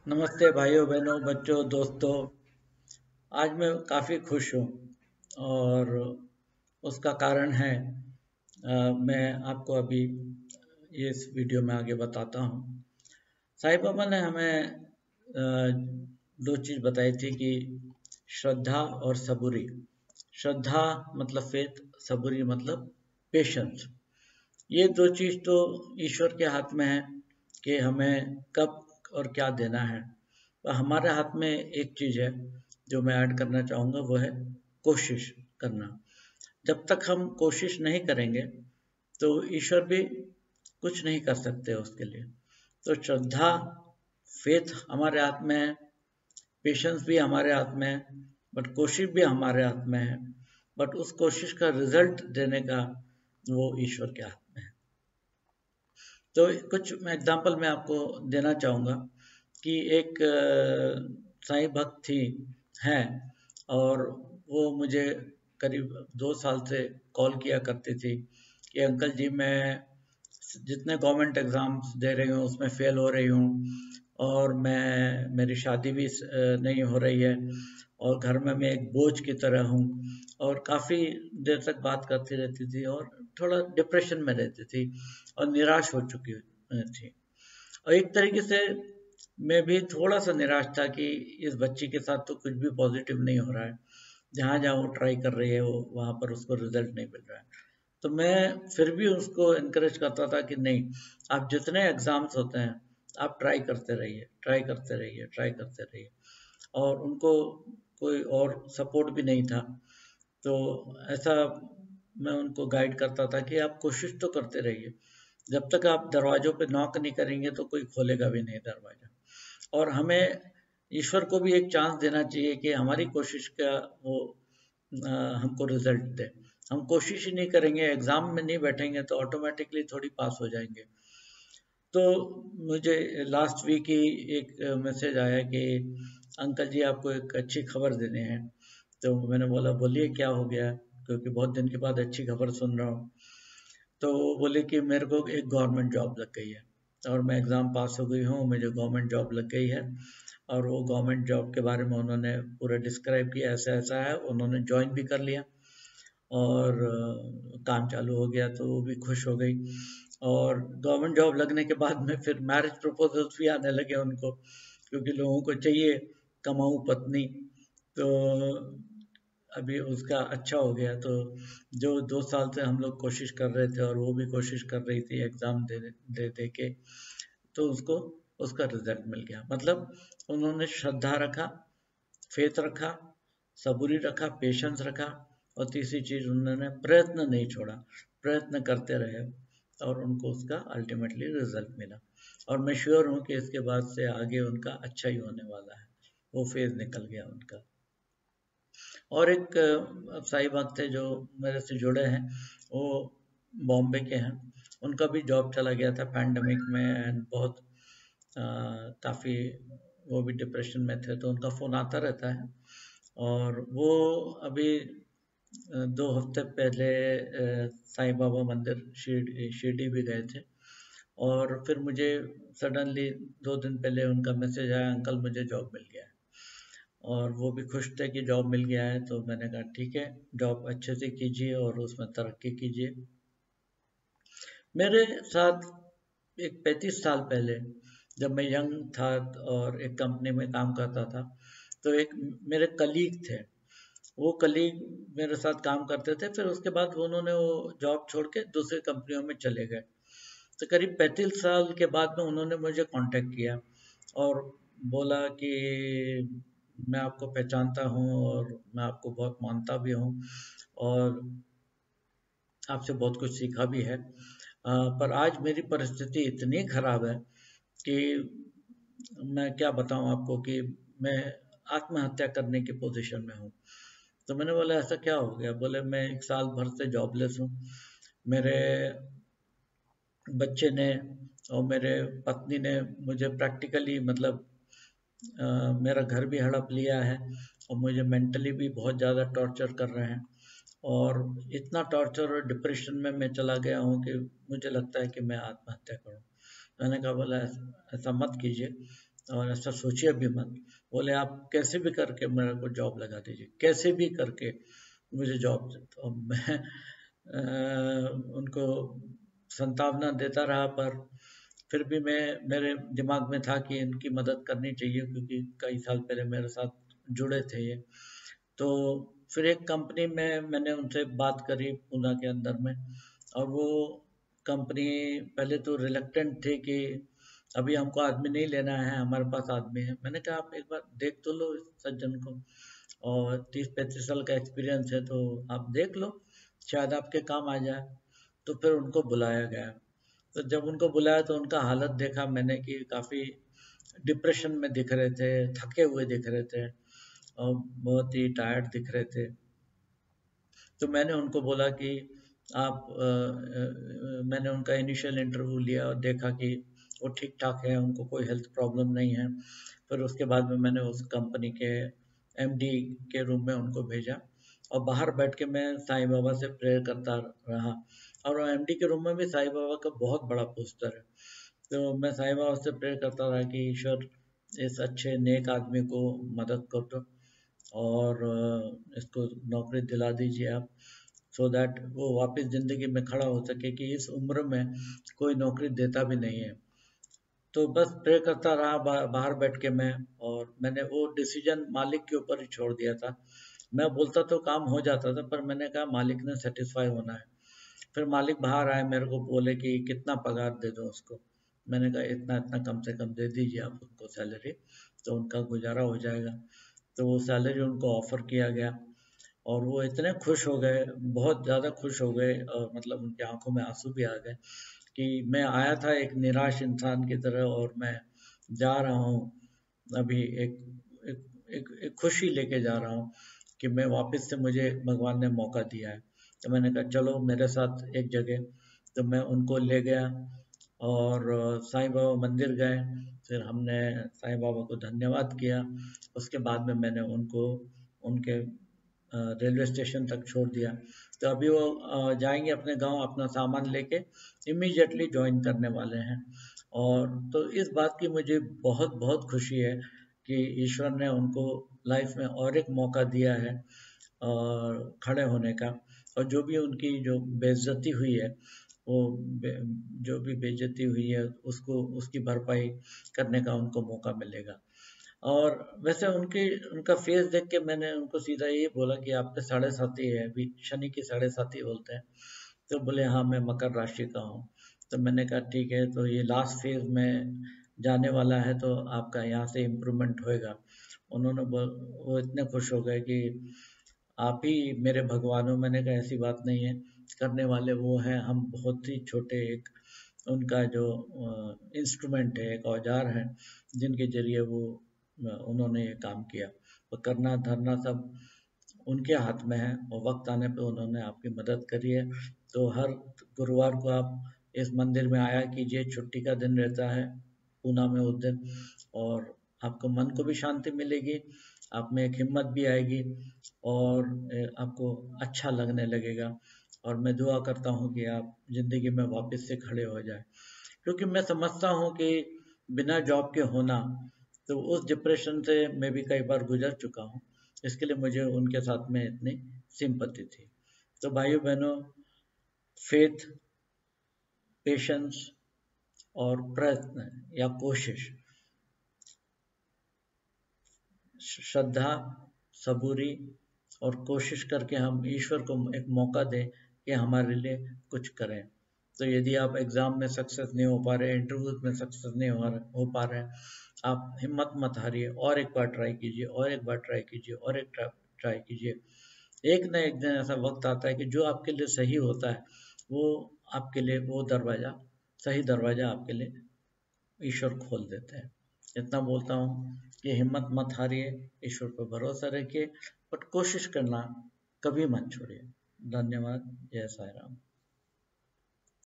नमस्ते भाइयों बहनों बच्चों दोस्तों। आज मैं काफ़ी खुश हूँ और उसका कारण है मैं आपको अभी इस वीडियो में आगे बताता हूँ। साईं बाबा ने हमें दो चीज़ बताई थी कि श्रद्धा और सबूरी। श्रद्धा मतलब फेथ, सबूरी मतलब पेशेंस। ये दो चीज़ तो ईश्वर के हाथ में है कि हमें कब और क्या देना है। तो हमारे हाथ में एक चीज़ है जो मैं ऐड करना चाहूँगा, वो है कोशिश करना। जब तक हम कोशिश नहीं करेंगे तो ईश्वर भी कुछ नहीं कर सकते उसके लिए। तो श्रद्धा, फेथ हमारे हाथ में है, पेशेंस भी हमारे हाथ में है, बट कोशिश भी हमारे हाथ में है। बट उस कोशिश का रिजल्ट देने का वो ईश्वर के हाथ में है। तो कुछ मैं एग्जांपल मैं आपको देना चाहूँगा कि एक साईं भक्त थी हैं, और वो मुझे करीब 2 साल से कॉल किया करती थी कि अंकल जी मैं जितने गवर्नमेंट एग्ज़ाम्स दे रही हूँ उसमें फ़ेल हो रही हूँ, और मेरी शादी भी नहीं हो रही है, और घर में मैं एक बोझ की तरह हूँ। और काफ़ी देर तक बात करती रहती थी और थोड़ा डिप्रेशन में रहती थी और निराश हो चुकी थी। और एक तरीके से मैं भी थोड़ा सा निराश था कि इस बच्ची के साथ तो कुछ भी पॉजिटिव नहीं हो रहा है। जहाँ जहाँ वो ट्राई कर रही है वो वहाँ पर उसको रिजल्ट नहीं मिल रहा है। तो मैं फिर भी उसको इनकरेज करता था कि नहीं, आप जितने एग्जाम्स होते हैं आप ट्राई करते रहिए, ट्राई करते रहिए, ट्राई करते रहिए। और उनको कोई और सपोर्ट भी नहीं था, तो ऐसा मैं उनको गाइड करता था कि आप कोशिश तो करते रहिए। जब तक आप दरवाज़ों पे नॉक नहीं करेंगे तो कोई खोलेगा भी नहीं दरवाज़ा। और हमें ईश्वर को भी एक चांस देना चाहिए कि हमारी कोशिश का वो हमको रिजल्ट दे। हम कोशिश ही नहीं करेंगे, एग्ज़ाम में नहीं बैठेंगे तो ऑटोमेटिकली थोड़ी पास हो जाएंगे। तो मुझे लास्ट वीक ही एक मैसेज आया कि अंकल जी आपको एक अच्छी खबर देनी है। तो मैंने बोला बोलिए क्या हो गया, क्योंकि बहुत दिन के बाद अच्छी खबर सुन रहा हूँ। तो वो बोले कि मेरे को एक गवर्नमेंट जॉब लग गई है और मैं एग्ज़ाम पास हो गई हूँ, मुझे गवर्नमेंट जॉब लग गई है। और वो गवर्नमेंट जॉब के बारे में उन्होंने पूरा डिस्क्राइब किया, ऐसा ऐसा है। उन्होंने ज्वाइन भी कर लिया और काम चालू हो गया, तो वो भी खुश हो गई। और गवर्नमेंट जॉब लगने के बाद में फिर मैरिज प्रपोजल्स भी आने लगे उनको, क्योंकि लोगों को चाहिए कमाऊ पत्नी। तो अभी उसका अच्छा हो गया। तो जो 2 साल से हम लोग कोशिश कर रहे थे और वो भी कोशिश कर रही थी एग्ज़ाम दे के, तो उसको उसका रिजल्ट मिल गया। मतलब उन्होंने श्रद्धा रखा, फेथ रखा, सबूरी रखा, पेशेंस रखा, और तीसरी चीज़ उन्होंने प्रयत्न नहीं छोड़ा, प्रयत्न करते रहे, और उनको उसका अल्टीमेटली रिजल्ट मिला। और मैं श्योर हूँ कि इसके बाद से आगे उनका अच्छा ही होने वाला है, वो फेज़ निकल गया उनका। और एक साई भक्त है जो मेरे से जुड़े हैं, वो बॉम्बे के हैं। उनका भी जॉब चला गया था पैंडमिक में, एंड बहुत काफ़ी वो भी डिप्रेशन में थे, तो उनका फ़ोन आता रहता है। और वो अभी 2 हफ्ते पहले साईं बाबा मंदिर शिरडी भी गए थे। और फिर मुझे सडनली 2 दिन पहले उनका मैसेज आया, अंकल मुझे जॉब मिल गया है। और वो भी खुश थे कि जॉब मिल गया है। तो मैंने कहा ठीक है, जॉब अच्छे से कीजिए और उसमें तरक्की कीजिए। मेरे साथ एक 35 साल पहले जब मैं यंग था और एक कंपनी में काम करता था, तो एक मेरे कलीग थे। वो कलीग मेरे साथ काम करते थे, फिर उसके बाद उन्होंने वो जॉब छोड़ के दूसरी कंपनियों में चले गए। तो करीब 35 साल के बाद में उन्होंने मुझे कांटेक्ट किया और बोला कि मैं आपको पहचानता हूँ और मैं आपको बहुत मानता भी हूँ, और आपसे बहुत कुछ सीखा भी है। पर आज मेरी परिस्थिति इतनी खराब है कि मैं क्या बताऊँ आपको कि मैं आत्महत्या करने की पोजीशन में हूँ। तो मैंने बोला ऐसा क्या हो गया? बोले मैं 1 साल भर से जॉबलेस हूँ। मेरे बच्चे ने और मेरे पत्नी ने मुझे प्रैक्टिकली मतलब मेरा घर भी हड़प लिया है, और मुझे मेंटली भी बहुत ज़्यादा टॉर्चर कर रहे हैं। और इतना टॉर्चर और डिप्रेशन में मैं चला गया हूँ कि मुझे लगता है कि मैं आत्महत्या करूँ। मैंने कहा बोला ऐसा ऐसा मत कीजिए, और ऐसा सोचिए भी मत। बोले आप कैसे भी करके मेरे को जॉब लगा दीजिए, कैसे भी करके मुझे जॉब दे। तो मैं उनको संतावना देता रहा, पर फिर भी मेरे दिमाग में था कि इनकी मदद करनी चाहिए, क्योंकि कई साल पहले मेरे साथ जुड़े थे ये। तो फिर एक कंपनी में मैंने उनसे बात करी पूना के अंदर में, और वो कंपनी पहले तो रिलक्टेंट थी कि अभी हमको आदमी नहीं लेना है, हमारे पास आदमी है। मैंने कहा आप एक बार देख तो लो इस सज्जन को, और 30-35 साल का एक्सपीरियंस है, तो आप देख लो, शायद आपके काम आ जाए। तो फिर उनको बुलाया गया। तो जब उनको बुलाया तो उनका हालत देखा मैंने कि काफ़ी डिप्रेशन में दिख रहे थे, थके हुए दिख रहे थे, और बहुत ही टायर्ड दिख रहे थे। तो मैंने उनको बोला कि आप मैंने उनका इनिशियल इंटरव्यू लिया और देखा कि वो ठीक ठाक है, उनको कोई हेल्थ प्रॉब्लम नहीं है। फिर उसके बाद में मैंने उस कंपनी के एमडी के रूम में उनको भेजा, और बाहर बैठ के मैं साईं बाबा से प्रेयर करता रहा। और एमडी के रूम में भी साईं बाबा का बहुत बड़ा पोस्टर है। तो मैं साईं बाबा से प्रेयर करता रहा कि ईश्वर इस अच्छे नेक आदमी को मदद कर दो, और इसको नौकरी दिला दीजिए आप, सो दैट वो वापस ज़िंदगी में खड़ा हो सके, कि इस उम्र में कोई नौकरी देता भी नहीं है। तो बस प्रे करता रहा बाहर बैठ के मैं, और मैंने वो डिसीजन मालिक के ऊपर ही छोड़ दिया था। मैं बोलता तो काम हो जाता था, पर मैंने कहा मालिक ने सेटिस्फाई होना है। फिर मालिक बाहर आए, मेरे को बोले कि कितना पगार दे दो उसको। मैंने कहा इतना इतना कम से कम दे दीजिए आप उनको सैलरी, तो उनका गुजारा हो जाएगा। तो वो सैलरी उनको ऑफ़र किया गया, और वो इतने खुश हो गए, बहुत ज़्यादा खुश हो गए, मतलब उनकी आंखों में आंसू भी आ गए कि मैं आया था एक निराश इंसान की तरह, और मैं जा रहा हूँ अभी एक, एक खुशी लेके जा रहा हूँ कि मैं वापस से, मुझे भगवान ने मौका दिया है। तो मैंने कहा चलो मेरे साथ एक जगह। तो मैं उनको ले गया, और साईं बाबा मंदिर गए। फिर हमने साईं बाबा को धन्यवाद किया। उसके बाद में मैंने उनको उनके रेलवे स्टेशन तक छोड़ दिया। तो अभी वो जाएंगे अपने गांव अपना सामान लेके, इमीडिएटली ज्वाइन करने वाले हैं। और तो इस बात की मुझे बहुत बहुत खुशी है कि ईश्वर ने उनको लाइफ में और एक मौका दिया है और खड़े होने का। और जो भी उनकी जो बेइज्जती हुई है, वो जो भी बेइज्जती हुई है उसको, उसकी भरपाई करने का उनको मौका मिलेगा। और वैसे उनका फेस देख के मैंने उनको सीधा यही बोला कि आपके साढ़े साथी है, अभी शनि की साढ़े साथी बोलते हैं। तो बोले हाँ मैं मकर राशि का हूँ। तो मैंने कहा ठीक है, तो ये लास्ट फेज में जाने वाला है, तो आपका यहाँ से इम्प्रूवमेंट होएगा। वो इतने खुश हो गए कि आप ही मेरे भगवान हो। मैंने कहा ऐसी बात नहीं है, करने वाले वो हैं, हम बहुत ही छोटे एक उनका जो इंस्ट्रूमेंट है, एक औजार है, जिनके जरिए वो उन्होंने ये काम किया। तो करना धरना सब उनके हाथ में है, और वक्त आने पे उन्होंने आपकी मदद करी है। तो हर गुरुवार को आप इस मंदिर में आया कीजिए, छुट्टी का दिन रहता है पूना में उस दिन, और आपको मन को भी शांति मिलेगी, आप में एक हिम्मत भी आएगी, और आपको अच्छा लगने लगेगा। और मैं दुआ करता हूँ कि आप ज़िंदगी में वापस से खड़े हो जाए, क्योंकि मैं समझता हूँ कि बिना जॉब के होना, तो उस डिप्रेशन से मैं भी कई बार गुजर चुका हूँ। इसके लिए मुझे उनके साथ में इतनी सिंपैथी थी। तो भाइयों बहनों, फेथ, पेशेंस और प्रयत्न या कोशिश, श्रद्धा, सबूरी और कोशिश करके हम ईश्वर को एक मौका दें कि हमारे लिए कुछ करें। तो यदि आप एग्ज़ाम में सक्सेस नहीं हो पा रहे, इंटरव्यूज में सक्सेस नहीं हो पा रहे, आप हिम्मत मत हारिए, और एक बार ट्राई कीजिए, और एक बार ट्राई कीजिए, और एक ट्राई कीजिए। एक ना एक दिन ऐसा वक्त आता है कि जो आपके लिए सही होता है, वो आपके लिए वो दरवाज़ा, सही दरवाज़ा आपके लिए ईश्वर खोल देते हैं। इतना बोलता हूँ कि हिम्मत मत हारिए, ईश्वर पर भरोसा रखिए, बट कोशिश करना कभी मत छोड़िए। धन्यवाद। जय साई राम।